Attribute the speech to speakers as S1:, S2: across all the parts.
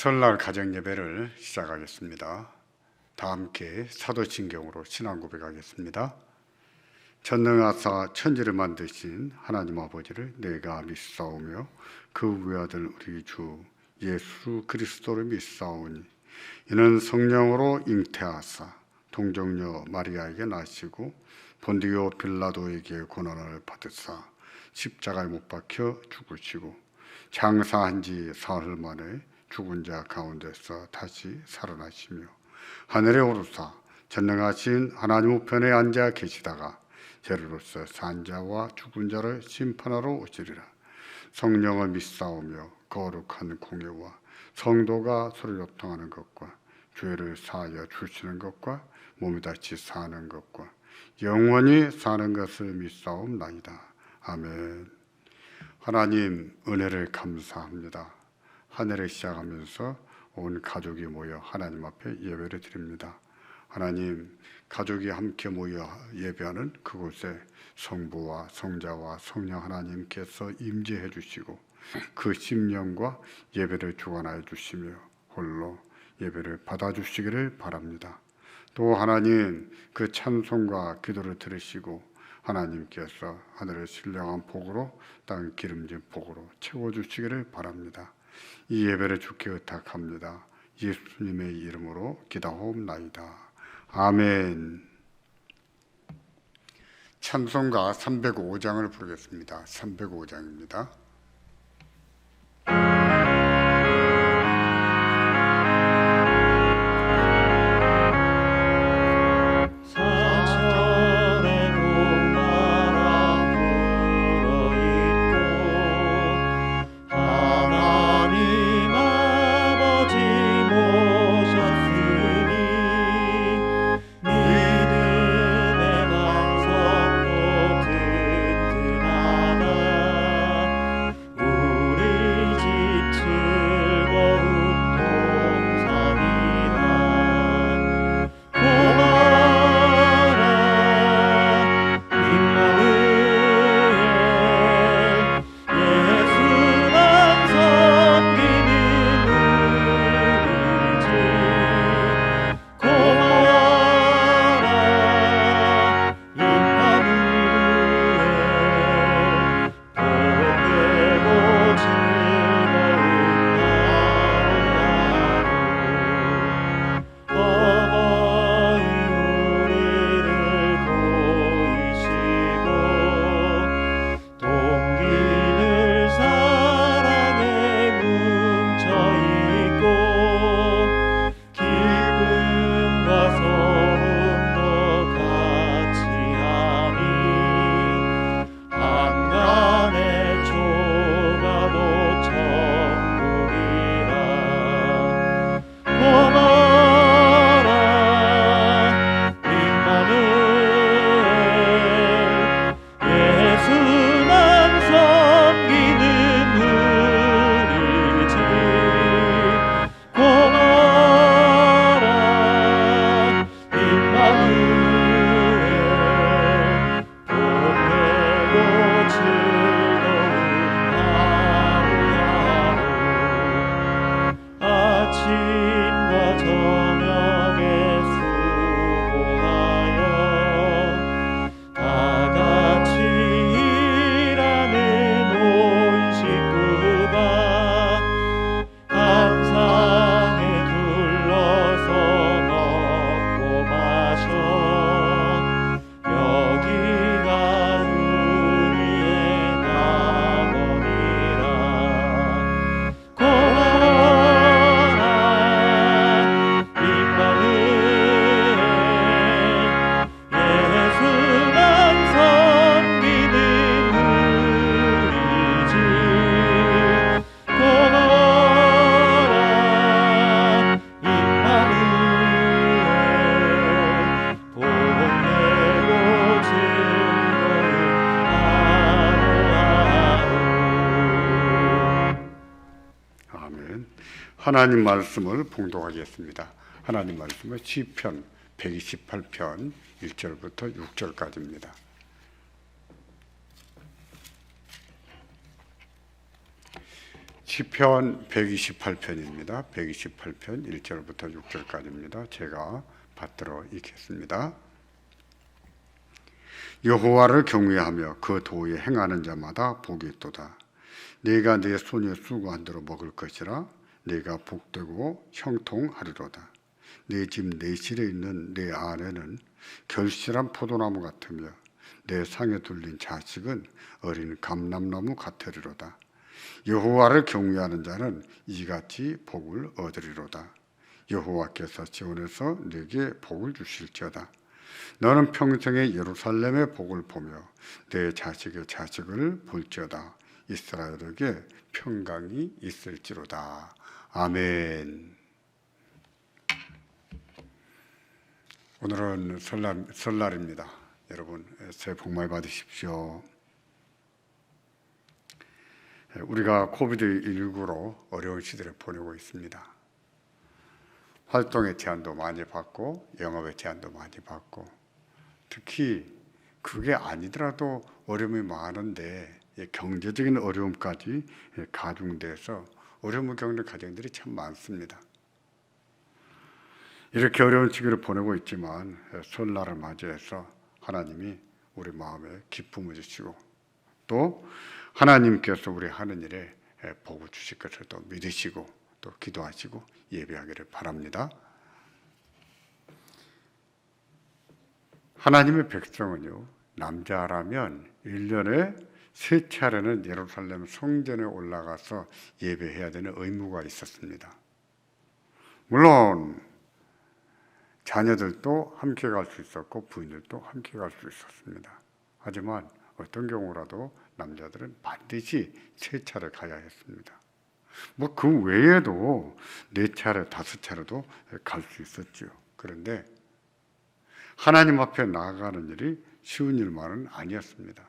S1: 설날 가정 예배를 시작하겠습니다. 다 함께 사도신경으로 신앙 고백하겠습니다. 전능하사 천지를 만드신 하나님 아버지를 내가 믿사오며 그 외아들 우리 주 예수 그리스도를 믿사오니 이는 성령으로 잉태하사 동정녀 마리아에게 나시고 본디오 빌라도에게 고난을 받으사 십자가에 못 박혀 죽으시고 장사한 지 사흘 만에 죽은 자 가운데서 다시 살아나시며 하늘에 오르사 전능하신 하나님 우편에 앉아 계시다가 죄로서 산 자와 죽은 자를 심판하러 오시리라. 성령을 믿사오며 거룩한 공예와 성도가 서로 협통하는 것과 죄를 사하여 주시는 것과 몸이 다시 사는 것과 영원히 사는 것을 믿사옵나이다. 아멘. 하나님 은혜를 감사합니다. 한 해를 시작하면서 온 가족이 모여 하나님 앞에 예배를 드립니다. 하나님, 가족이 함께 모여 예배하는 그곳에 성부와 성자와 성령 하나님께서 임재해 주시고 그 심령과 예배를 주관하여 주시며 홀로 예배를 받아주시기를 바랍니다. 또 하나님, 그 찬송과 기도를 들으시고 하나님께서 하늘의 신령한 복으로 땅 기름진 복으로 채워주시기를 바랍니다. 이 예배를 주께 의탁합니다. 예수님의 이름으로 기도하옵나이다. 아멘. 찬송가 305장을 부르겠습니다. 305장입니다. 하나님 말씀을 봉독하겠습니다. 하나님 말씀은 시편 128편 1절부터 6절까지입니다. 시편 128편입니다. 128편 1절부터 6절까지입니다. 제가 받들어 읽겠습니다. 여호와를 경외하며 그 도에 행하는 자마다 복이 있도다. 네가 내 손에 수고한 대로 먹을 것이라. 네가 복되고 형통하리로다. 내 집 내실에 있는 내 아내는 결실한 포도나무 같으며 내 상에 둘린 자식은 어린 감람나무 같으리로다. 여호와를 경외하는 자는 이같이 복을 얻으리로다. 여호와께서 지온에서 네게 복을 주실지어다. 너는 평생에 예루살렘의 복을 보며 내 자식의 자식을 볼지어다. 이스라엘에게 평강이 있을지로다. 아멘. 오늘은 설날입니다. 여러분 새해 복 많이 받으십시오. 우리가 코비드19로 어려운 시대를 보내고 있습니다. 활동의 제한도 많이 받고 영업의 제한도 많이 받고, 특히 그게 아니더라도 어려움이 많은데 경제적인 어려움까지 가중돼서 어려움을 겪는 가정들이 참 많습니다. 이렇게 어려운 시기를 보내고 있지만 설날을 맞이해서 하나님이 우리 마음에 기쁨을 주시고 또 하나님께서 우리 하는 일에 복을 주실 것을 또 믿으시고 또 기도하시고 예배하기를 바랍니다. 하나님의 백성은요, 남자라면 1년에 3차례는 예루살렘 성전에 올라가서 예배해야 되는 의무가 있었습니다. 물론 자녀들도 함께 갈 수 있었고 부인들도 함께 갈 수 있었습니다. 하지만 어떤 경우라도 남자들은 반드시 3차례 가야 했습니다. 뭐 그 외에도 4차례, 5차례도 갈 수 있었죠. 그런데 하나님 앞에 나아가는 일이 쉬운 일만은 아니었습니다.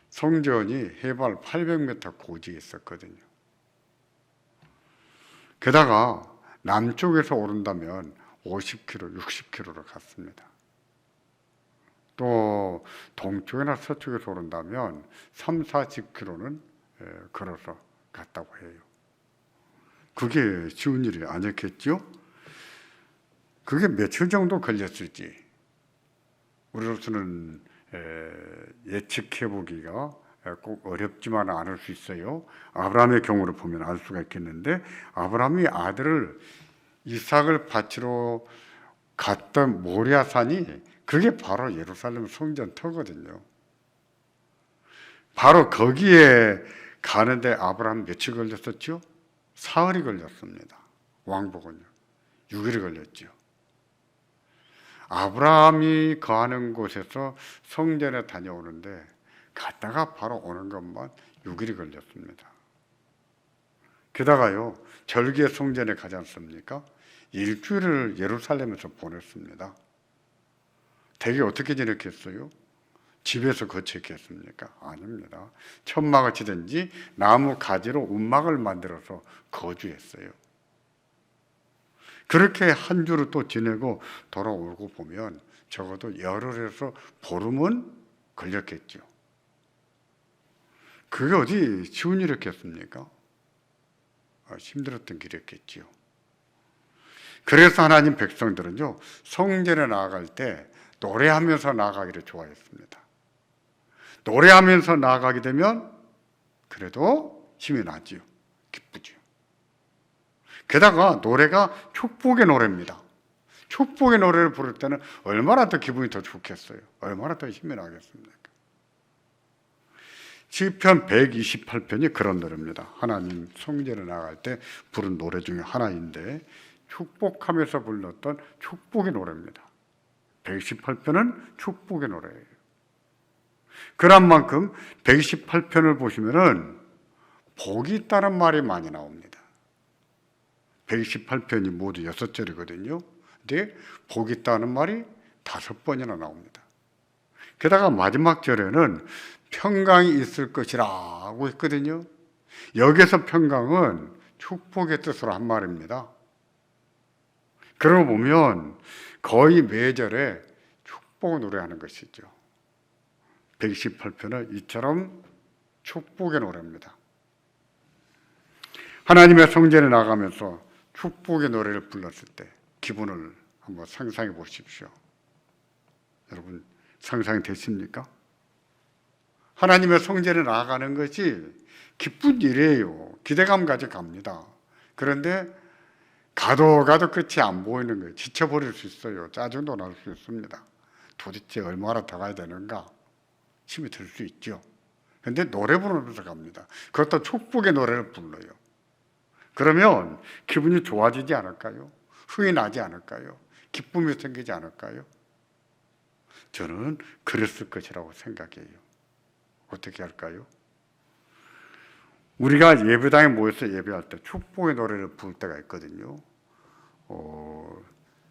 S1: 성전이 해발 800m 고지에 있었거든요. 게다가 남쪽에서 오른다면 50km, 60km를 갔습니다. 또 동쪽이나 서쪽에서 오른다면 3, 40km는 걸어서 갔다고 해요. 그게 쉬운 일이 아니었겠죠? 그게 며칠 정도 걸렸을지 우리로서는 예측해보기가 꼭 어렵지만 않을 수 있어요. 아브라함의 경우를 보면 알 수가 있겠는데, 아브라함이 아들을 이삭을 바치러 갔던 모리아산이 그게 바로 예루살렘 성전 터거든요. 바로 거기에 가는데 아브라함 며칠 걸렸었죠? 사흘이 걸렸습니다. 왕복은요 6일이 걸렸죠. 아브라함이 거하는 곳에서 성전에 다녀오는데 갔다가 바로 오는 것만 6일이 걸렸습니다. 게다가요, 절기의 성전에 가지 않습니까? 일주일을 예루살렘에서 보냈습니다. 대개 어떻게 지냈겠어요? 집에서 거처했겠습니까? 아닙니다. 천막을 치든지 나무 가지로 움막을 만들어서 거주했어요. 그렇게 한 주를 또 지내고 돌아오고 보면 적어도 열흘에서 보름은 걸렸겠죠. 그게 어디 쉬운 일이었겠습니까? 힘들었던 길이었겠지요. 그래서 하나님 백성들은요, 성전에 나아갈 때 노래하면서 나아가기를 좋아했습니다. 노래하면서 나아가게 되면 그래도 힘이 나지요. 기쁘지요. 게다가 노래가 축복의 노래입니다. 축복의 노래를 부를 때는 얼마나 더 기분이 더 좋겠어요. 얼마나 더 힘이 나겠습니까? 시편 128편이 그런 노래입니다. 하나님 성전에 나갈 때 부른 노래 중에 하나인데 축복하면서 불렀던 축복의 노래입니다. 128편은 축복의 노래예요. 그런 만큼 128편을 보시면은 복이 있다는 말이 많이 나옵니다. 128편이 모두 6절이거든요. 근데 복이 있다는 말이 5번이나 나옵니다. 게다가 마지막 절에는 평강이 있을 것이라고 했거든요. 여기서 평강은 축복의 뜻으로 한 말입니다. 그러고 보면 거의 매절에 축복을 노래하는 것이죠. 128편은 이처럼 축복의 노래입니다. 하나님의 성전에 나가면서 축복의 노래를 불렀을 때 기분을 한번 상상해 보십시오. 여러분 상상이 되십니까? 하나님의 성전에 나아가는 것이 기쁜 일이에요. 기대감 가지고 갑니다. 그런데 가도 끝이 안 보이는 거예요. 지쳐버릴 수 있어요. 짜증도 날 수 있습니다. 도대체 얼마나 더 가야 되는가 힘이 들 수 있죠. 그런데 노래 부르면서 갑니다. 그것도 축복의 노래를 불러요. 그러면 기분이 좋아지지 않을까요? 흥이 나지 않을까요? 기쁨이 생기지 않을까요? 저는 그랬을 것이라고 생각해요. 어떻게 할까요? 우리가 예배당에 모여서 예배할 때 축복의 노래를 부를 때가 있거든요.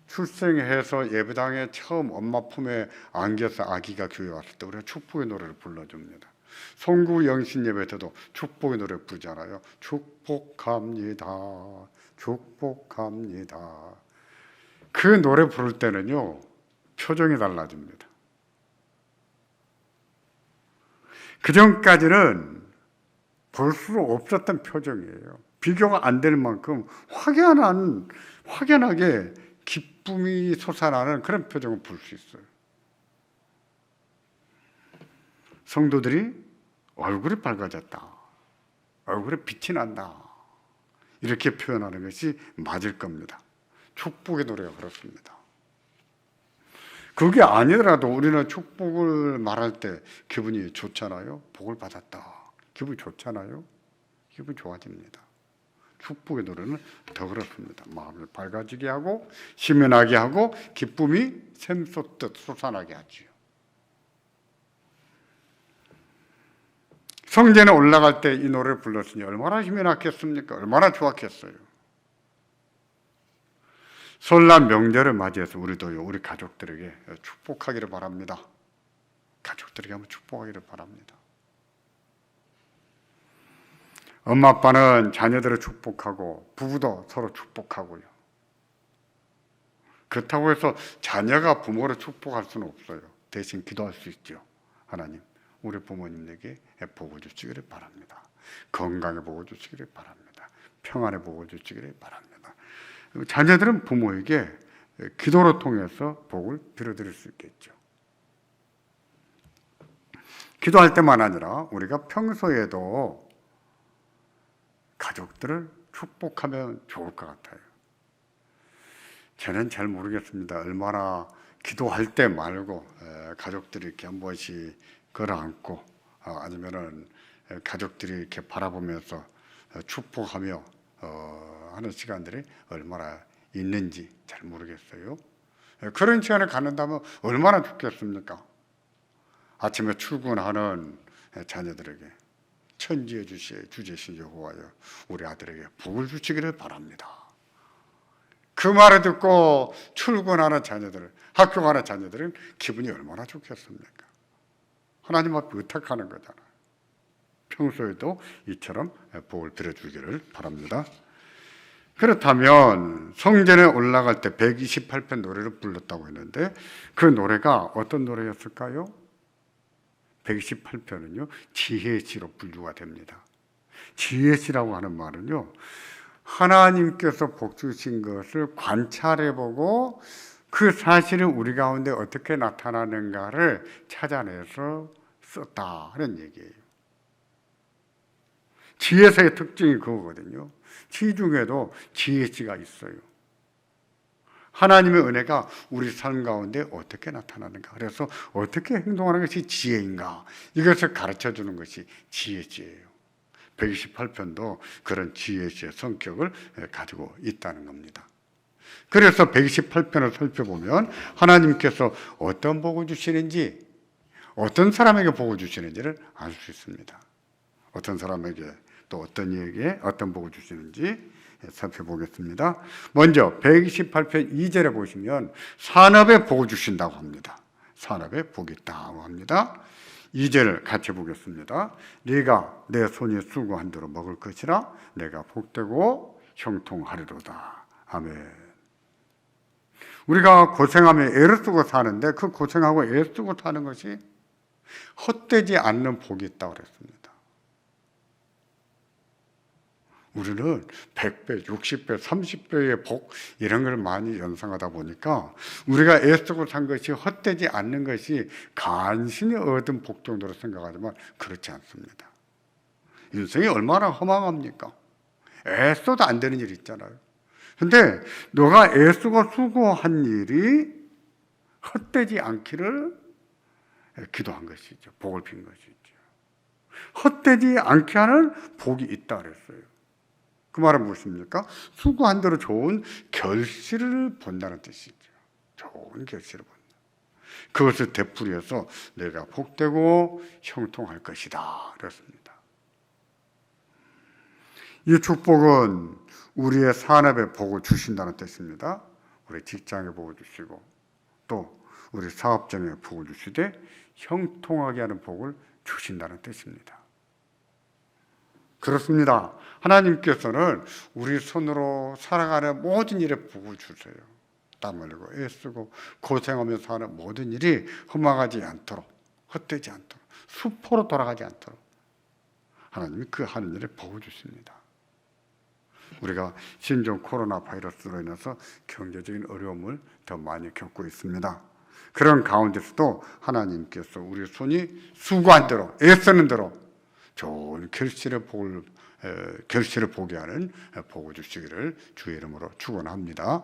S1: 출생해서 예배당에 처음 엄마 품에 안겨서 아기가 교회 왔을 때 우리가 축복의 노래를 불러줍니다. 송구 영신 예배 때도 축복의 노래 부르잖아요. 축복합니다. 축복합니다. 그 노래 부를 때는요 표정이 달라집니다. 그 전까지는 볼 수 없었던 표정이에요. 비교가 안 될 만큼 확연하게 기쁨이 솟아나는 그런 표정을 볼 수 있어요. 성도들이 얼굴이 밝아졌다, 얼굴에 빛이 난다, 이렇게 표현하는 것이 맞을 겁니다. 축복의 노래가 그렇습니다. 그게 아니더라도 우리는 축복을 말할 때 기분이 좋잖아요. 복을 받았다, 기분이 좋잖아요. 기분이 좋아집니다. 축복의 노래는 더 그렇습니다. 마음을 밝아지게 하고 희미하게 하고 기쁨이 샘솟듯 솟아나게 하지요. 성전에 올라갈 때 이 노래를 불렀으니 얼마나 힘이 났겠습니까? 얼마나 좋았겠어요. 설날 명절을 맞이해서 우리도요, 우리 가족들에게 축복하기를 바랍니다. 가족들에게 한번 축복하기를 바랍니다. 엄마 아빠는 자녀들을 축복하고 부부도 서로 축복하고요. 그렇다고 해서 자녀가 부모를 축복할 수는 없어요. 대신 기도할 수 있죠. 하나님, 우리 부모님에게 복을 주시기를 바랍니다. 건강에 복을 주시기를 바랍니다. 평안에 복을 주시기를 바랍니다. 자녀들은 부모에게 기도를 통해서 복을 빌어드릴 수 있겠죠. 기도할 때만 아니라 우리가 평소에도 가족들을 축복하면 좋을 것 같아요. 저는 잘 모르겠습니다. 얼마나 기도할 때 말고 가족들이 이렇게 한 번씩 걸어앉고 아니면은 가족들이 이렇게 바라보면서 축복하며 하는 시간들이 얼마나 있는지 잘 모르겠어요. 그런 시간을 갖는다면 얼마나 좋겠습니까? 아침에 출근하는 자녀들에게 천지의 주제신 여호와여, 우리 아들에게 복을 주시기를 바랍니다. 그 말을 듣고 출근하는 자녀들, 학교 가는 자녀들은 기분이 얼마나 좋겠습니까? 하나님 앞에 의탁하는 거잖아요. 평소에도 이처럼 복을 빌어주기를 바랍니다. 그렇다면 성전에 올라갈 때 128편 노래를 불렀다고 했는데 그 노래가 어떤 노래였을까요? 128편은요 지혜시로 분류가 됩니다. 지혜시라고 하는 말은요, 하나님께서 복 주신 것을 관찰해보고 그 사실이 우리 가운데 어떻게 나타나는가를 찾아내서 썼다 하는 얘기예요. 지혜서의 특징이 그거거든요. 시 중에도 지혜시가 있어요. 하나님의 은혜가 우리 삶 가운데 어떻게 나타나는가, 그래서 어떻게 행동하는 것이 지혜인가, 이것을 가르쳐주는 것이 지혜시예요. 128편도 그런 지혜시의 성격을 가지고 있다는 겁니다. 그래서 128편을 살펴보면 하나님께서 어떤 복을 주시는지, 어떤 사람에게 복을 주시는지를 알 수 있습니다. 어떤 사람에게 또 어떤 이에게 어떤 복을 주시는지 살펴보겠습니다. 먼저 128편 2절에 보시면 산업에 복을 주신다고 합니다. 산업에 복이 있다고 합니다. 2절을 같이 보겠습니다. 네가 내 손이 수고한 대로 먹을 것이라 내가 복되고 형통하리로다. 아멘. 우리가 고생하며 애를 쓰고 사는데 그 고생하고 애 쓰고 사는 것이 헛되지 않는 복이 있다고 그랬습니다. 우리는 100배, 60배, 30배의 복 이런 걸 많이 연상하다 보니까 우리가 애쓰고 산 것이 헛되지 않는 것이 간신히 얻은 복 정도로 생각하지만 그렇지 않습니다. 인생이 얼마나 허망합니까? 애써도 안 되는 일이 있잖아요. 근데 너가 애쓰고 수고한 일이 헛되지 않기를 기도한 것이죠. 복을 빈 것이죠. 헛되지 않게 하는 복이 있다 그랬어요. 그 말은 무엇입니까? 수고한 대로 좋은 결실을 본다는 뜻이죠. 좋은 결실을 본다. 그것을 되풀이해서 내가 복되고 형통할 것이다 그랬습니다. 이 축복은 우리의 산업에 복을 주신다는 뜻입니다. 우리 직장에 복을 주시고 또 우리 사업장에 복을 주시되 형통하게 하는 복을 주신다는 뜻입니다. 그렇습니다. 하나님께서는 우리 손으로 살아가는 모든 일에 복을 주세요. 땀 흘리고 애쓰고 고생하면서 하는 모든 일이 허망하지 않도록, 헛되지 않도록, 수포로 돌아가지 않도록 하나님이 그 하는 일에 복을 주십니다. 우리가 신종 코로나 바이러스로 인해서 경제적인 어려움을 더 많이 겪고 있습니다. 그런 가운데서도 하나님께서 우리 손이 수고한 대로, 애쓰는 대로 좋은 결실을 보게 하는 복을 주시기를 주의 이름으로 축원합니다.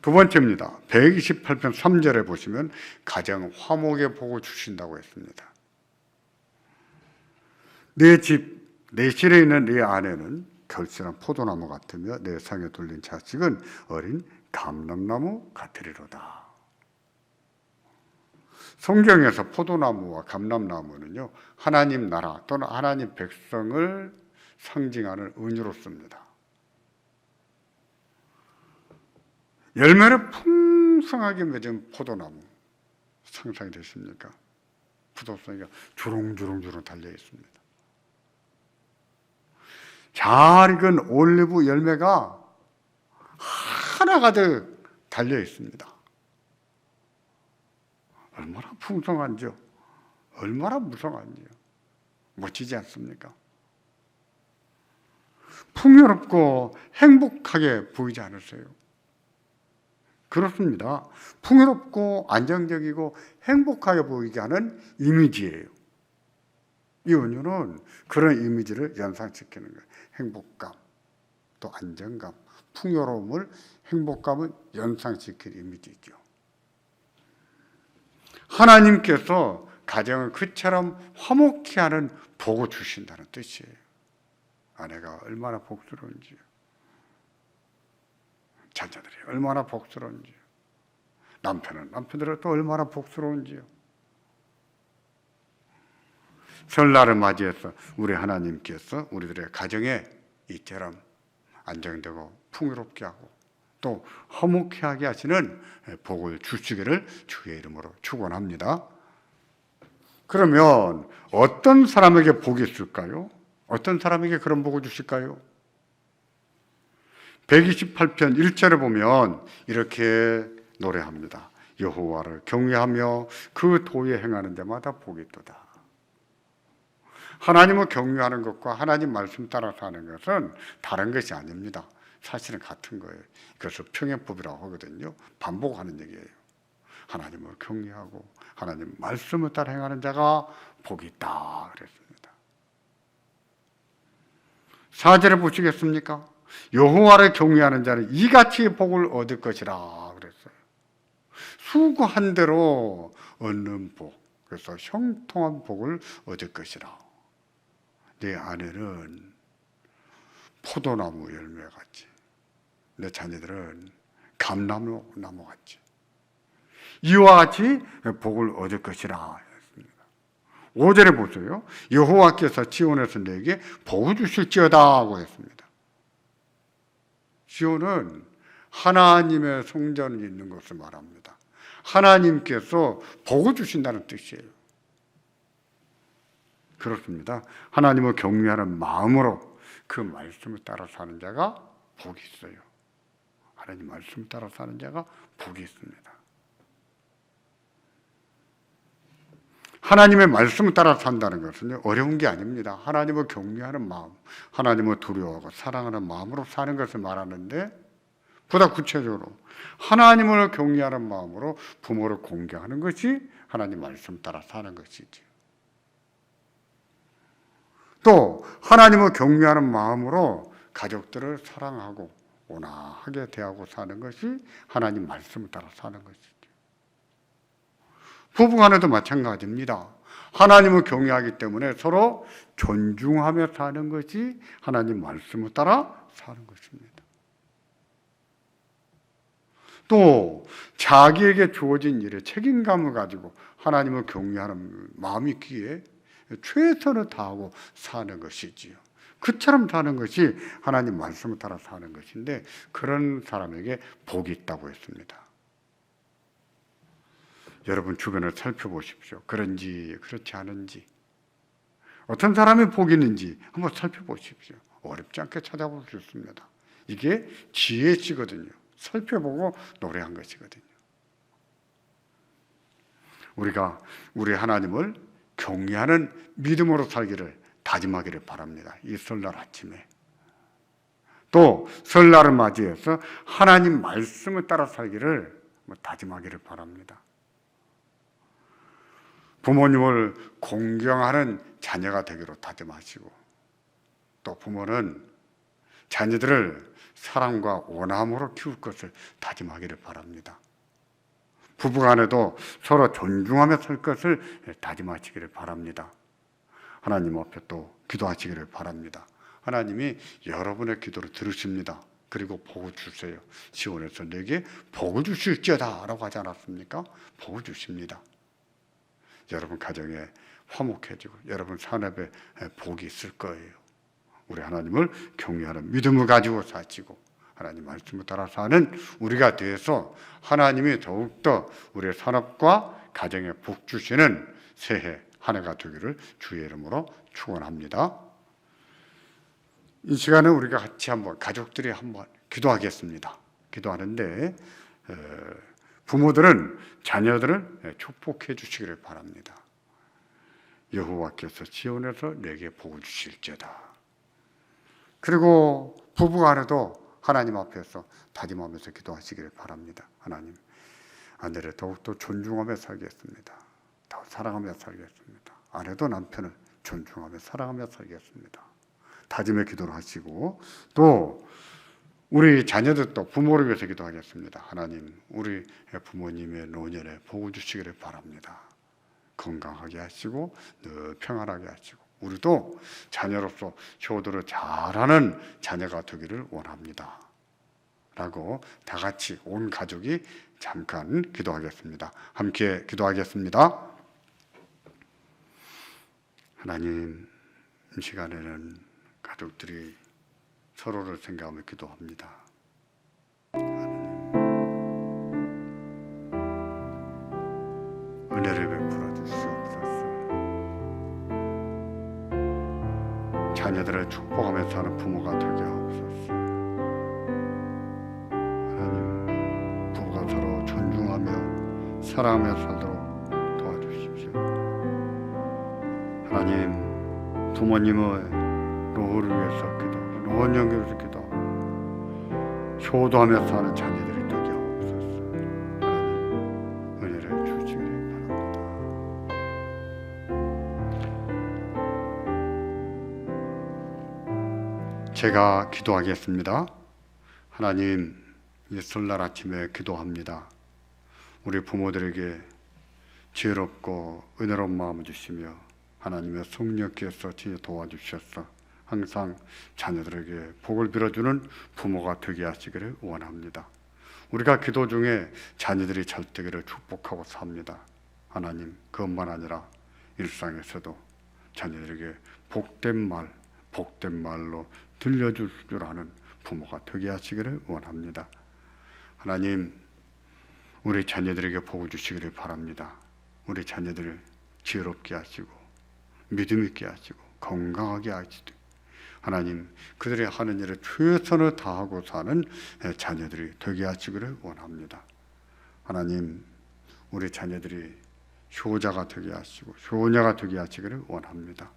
S1: 두 번째입니다. 128편 3절에 보시면 가정 화목의 복을 주신다고 했습니다. 내 집, 내 실에 있는 내 아내는 결실한 포도나무 같으며 내 상에 둘린 자식은 어린 감람나무 같으리로다. 성경에서 포도나무와 감람나무는요, 하나님 나라 또는 하나님 백성을 상징하는 은유로 씁니다. 열매를 풍성하게 맺은 포도나무 상상이 되십니까? 포도송이가 주렁주렁 달려 있습니다. 잘 익은 올리브 열매가 하나가득 달려 있습니다. 얼마나 풍성한지요. 얼마나 무성한지요. 멋지지 않습니까? 풍요롭고 행복하게 보이지 않으세요? 그렇습니다. 풍요롭고 안정적이고 행복하게 보이게 하는 이미지예요. 이 은유는 그런 이미지를 연상시키는 거예요. 행복감, 또 안정감, 풍요로움을, 행복감을 연상시킬 이미지죠. 하나님께서 가정을 그처럼 화목케 하는 복을 주신다는 뜻이에요. 아내가 얼마나 복스러운지요. 자녀들이 얼마나 복스러운지요. 남편들은 또 얼마나 복스러운지요. 설날을 맞이해서 우리 하나님께서 우리들의 가정에 이처럼 안정되고 풍요롭게 하고 또 화목케 하게 하시는 복을 주시기를 주의 이름으로 축원합니다. 그러면 어떤 사람에게 복이 있을까요? 어떤 사람에게 그런 복을 주실까요? 128편 1절에 보면 이렇게 노래합니다. 여호와를 경외하며 그 도에 행하는 데마다 복이 있도다. 하나님을 경외하는 것과 하나님 말씀 따라서 하는 것은 다른 것이 아닙니다. 사실은 같은 거예요. 그래서 평행법이라고 하거든요. 반복하는 얘기예요. 하나님을 경외하고 하나님 말씀을 따라 행하는 자가 복이 있다 그랬습니다. 4절에 보시겠습니까? 여호와를 경외하는 자는 이같이 복을 얻을 것이라 그랬어요. 수고한 대로 얻는 복, 그래서 형통한 복을 얻을 것이라. 내 아내는 포도나무 열매같이, 내 자녀들은 감나무 같이, 이와 같이 복을 얻을 것이라 했습니다. 5절에 보세요. 여호와께서 지온에서 내게 복을 주실지어다 하고 했습니다. 지온은 하나님의 성전이 있는 것을 말합니다. 하나님께서 복을 주신다는 뜻이에요. 그렇습니다. 하나님을 경외하는 마음으로 그 말씀을 따라 사는 자가 복이 있어요. 하나님 말씀을 따라 사는 자가 복이 있습니다. 하나님의 말씀을 따라 산다는 것은 어려운 게 아닙니다. 하나님을 경외하는 마음, 하나님을 두려워하고 사랑하는 마음으로 사는 것을 말하는데, 보다 구체적으로 하나님을 경외하는 마음으로 부모를 공경하는 것이 하나님 말씀 따라 사는 것이지. 또 하나님을 경외하는 마음으로 가족들을 사랑하고 온화하게 대하고 사는 것이 하나님 말씀을 따라 사는 것이죠. 부부간에도 마찬가지입니다. 하나님을 경외하기 때문에 서로 존중하며 사는 것이 하나님 말씀을 따라 사는 것입니다. 또 자기에게 주어진 일에 책임감을 가지고 하나님을 경외하는 마음이 있기에 최선을 다하고 사는 것이지요. 그처럼 사는 것이 하나님 말씀을 따라 사는 것인데, 그런 사람에게 복이 있다고 했습니다. 여러분 주변을 살펴보십시오. 그런지 그렇지 않은지, 어떤 사람이 복이 있는지 한번 살펴보십시오. 어렵지 않게 찾아볼 수 있습니다. 이게 지혜시거든요. 살펴보고 노래한 것이거든요. 우리가 우리 하나님을 경외하는 믿음으로 살기를 다짐하기를 바랍니다. 이 설날 아침에. 또 설날을 맞이해서 하나님 말씀을 따라 살기를 다짐하기를 바랍니다. 부모님을 공경하는 자녀가 되기로 다짐하시고, 또 부모는 자녀들을 사랑과 원함으로 키울 것을 다짐하기를 바랍니다. 부부간에도 서로 존중하며 살 것을 다짐하시기를 바랍니다. 하나님 앞에 또 기도하시기를 바랍니다. 하나님이 여러분의 기도를 들으십니다. 그리고 복을 주세요. 시온에서 내게 복을 주실지어다 라고 하지 않았습니까? 복을 주십니다. 여러분 가정에 화목해지고 여러분 산업에 복이 있을 거예요. 우리 하나님을 경외하는 믿음을 가지고 사시고 하나님 말씀을 따라 사는 우리가 되어서 하나님이 더욱더 우리의 산업과 가정에 복 주시는 새해 한 해가 되기를 주의 이름으로 축원합니다. 이 시간에 우리가 같이 한번 가족들이 한번 기도하겠습니다. 기도하는데 부모들은 자녀들을 축복해 주시기를 바랍니다. 여호와께서 시온에서 내게 복을 주실지어다. 그리고 부부간에도 하나님 앞에서 다짐하면서 기도하시기를 바랍니다. 하나님, 아내를 더욱더 존중하며 살겠습니다. 더 사랑하며 살겠습니다. 아내도 남편을 존중하며 사랑하며 살겠습니다. 다짐의 기도를 하시고, 또 우리 자녀들도 부모를 위해서 기도하겠습니다. 하나님, 우리 부모님의 노년에 복을 주시기를 바랍니다. 건강하게 하시고 늘 평안하게 하시고, 우리도 자녀로서 효도를 잘하는 자녀가 되기를 원합니다. 라고 다 같이 온 가족이 잠깐 기도하겠습니다. 함께 기도하겠습니다. 하나님, 이 시간에는 가족들이 서로를 생각하며 기도합니다. 은혜를 베풀어 주시옵소서. 자녀들을 축복하며 사는 부모가 되게 하옵소서. 하나님, 부부가 서로 존중하며 사랑하며 살도록 도와주십시오. 하나님, 부모님의 노후를 위해서 기도, 노원 연결을 위해서 기도, 효도하며 사는 자녀들이 되게 하옵소서. 하나님, 은혜를 주시기를 바랍니다. 제가 기도하겠습니다. 하나님, 이 설날 아침에 기도합니다. 우리 부모들에게 지혜롭고 은혜로운 마음을 주시며 하나님의 성령께서 도와주셔서 항상 자녀들에게 복을 빌어주는 부모가 되게 하시기를 원합니다. 우리가 기도 중에 자녀들이 잘 되기를 축복하고 삽니다. 하나님, 그것만 아니라 일상에서도 자녀들에게 복된 말로 들려줄 줄 아는 부모가 되게 하시기를 원합니다. 하나님, 우리 자녀들에게 복을 주시기를 바랍니다. 우리 자녀들을 지혜롭게 하시고 믿음 있게 하시고 건강하게 하시되, 하나님, 그들이 하는 일에 최선을 다하고 사는 자녀들이 되게 하시기를 원합니다. 하나님, 우리 자녀들이 효자가 되게 하시고 효녀가 되게 하시기를 원합니다.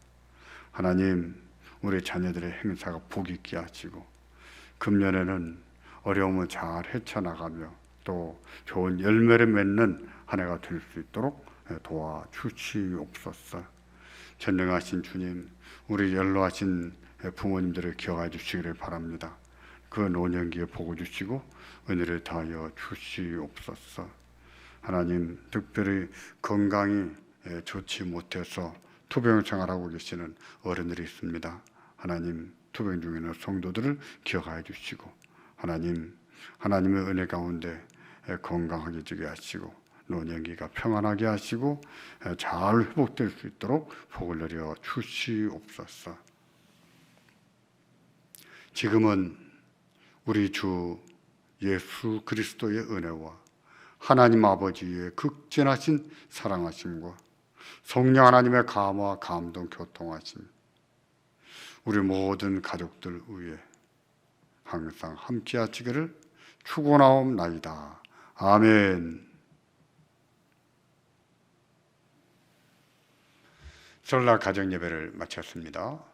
S1: 하나님, 우리 자녀들의 행사가 복 있게 하시고 금년에는 어려움을 잘 헤쳐나가며 또 좋은 열매를 맺는 한 해가 될 수 있도록 도와주시옵소서. 전능하신 주님, 우리 연로하신 부모님들을 기억해 주시기를 바랍니다. 그 노년기에 복을 주시고 은혜를 다하여 주시옵소서. 하나님, 특별히 건강이 좋지 못해서 투병 생활하고 계시는 어른들이 있습니다. 하나님, 투병 중에는 성도들을 기억하여 주시고 하나님의 은혜 가운데 건강하게 지게 하시고 노년기가 평안하게 하시고 잘 회복될 수 있도록 복을 내려 주시옵소서. 지금은 우리 주 예수 그리스도의 은혜와 하나님 아버지의 극진하신 사랑하심과 성령 하나님의 감화 감동 교통하심 우리 모든 가족들 위해 항상 함께 하시기를 축원하옵나이다. 아멘. 설날 가정 예배를 마쳤습니다.